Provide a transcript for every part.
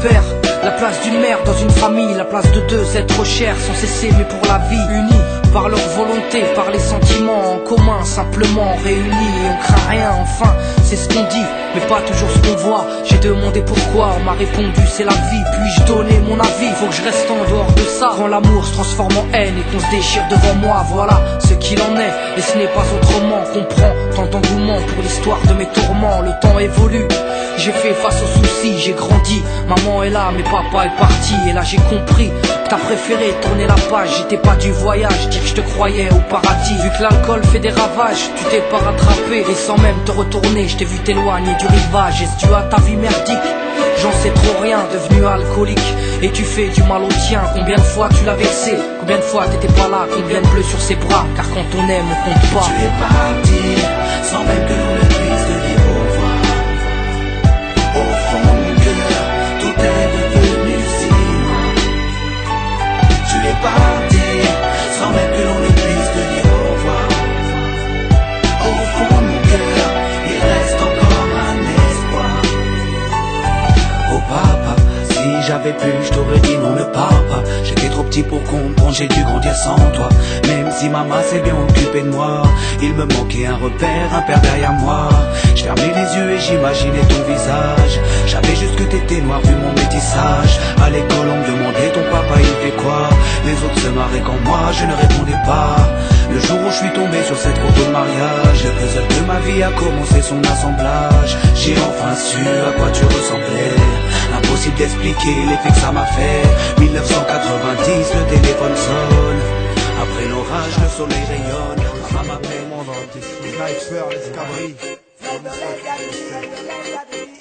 père, la place d'une mère dans une famille, la place de deux êtres chers sans cesser mais pour la vie, unis par leur volonté, par les sentiments en commun, simplement réunis et on craint rien, enfin c'est ce qu'on dit, mais pas toujours ce qu'on voit. J'ai demandé pourquoi, on m'a répondu c'est la vie, puis-je donner mon avis? Faut que je reste en dehors de ça, quand l'amour se transforme en haine et qu'on se déchire devant moi, voilà ce qu'il en est, et ce n'est pas autrement. Comprends tant d'engouement pour l'histoire de mes tourments, le temps évolue, j'ai fait face aux soucis, j'ai grandi, maman est là mais papa est parti, et là j'ai compris que t'as préféré tourner la page, j'étais pas du voyage, dire que je te croyais au paradis. Vu que l'alcool fait des ravages, tu t'es pas rattrapé, et sans même te retourner, je t'ai vu t'éloigner du rivage. Est-ce dû à ta vie merdique? J'en sais trop rien, devenu alcoolique, et tu fais du mal au tien. Combien de fois tu l'as versé? Combien de fois t'étais pas là? Combien de bleus sur ses bras? Car quand on aime, on compte pas. Tu es parti, sans même que l'on ne puisse te dire au revoir. Au fond de mon cœur, tout est devenu si loin. Tu es parti, sans même que l'on ne puisse te dire au revoir. Au fond de mon cœur, il reste encore un espoir. Oh papa, si j'avais pu, je t'aurais dit non, ne pars pas. J'étais trop petit pour comprendre, j'ai dû grandir sans toi. Même si maman s'est bien occupée de moi, il me manquait un repère, un père derrière moi. Je fermais les yeux et j'imaginais ton visage. J'avais juste que t'étais noir vu mon métissage. À l'école on me demandait ton papa il fait quoi. Les autres se marraient quand moi je ne répondais pas. Le jour où je suis tombé sur cette photo de mariage, le puzzle de ma vie a commencé son assemblage. J'ai enfin su à quoi tu ressemblais. Impossible d'expliquer l'effet que ça m'a fait. 1990, le téléphone sonne. Après l'orage, le soleil rayonne. Ça m'appelle.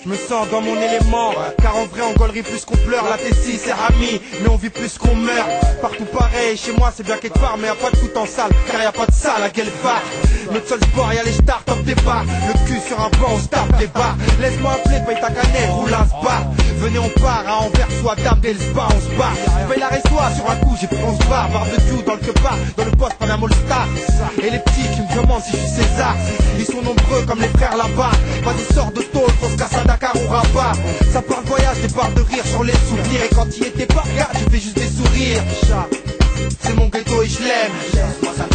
Je me sens dans mon élément, car en vrai on gaulerie plus qu'on pleure. La T6 c'est Rami, mais on vit plus qu'on meurt. Partout pareil, chez moi c'est bien quelque part, mais y'a pas de foot en salle, car y'a pas de salle à Guelphard. Notre seul sport y'a les stars, top départ. Le cul sur un banc, on se tape des barres. Laisse-moi appeler, paye ta canette, roule un spa. Venez on part, à Anvers, soit dame, dès le spa, on se barre. Paye la restoie, sur un coup j'ai pris 11 bars. Barbecue dans le queupard, dans le poste, prendre un All-Star. Et les petits qui me demandent si je suis César, ils sont nombreux comme les frères là-bas. Vas-y sors de tôle, qu'on se casse à Dakar ou Rabat. Ça part de voyage, des barres de rire sur les souvenirs. Et quand il était pas, regarde, je fais juste des sourires. C'est mon ghetto et je l'aime. Laisse-moi ça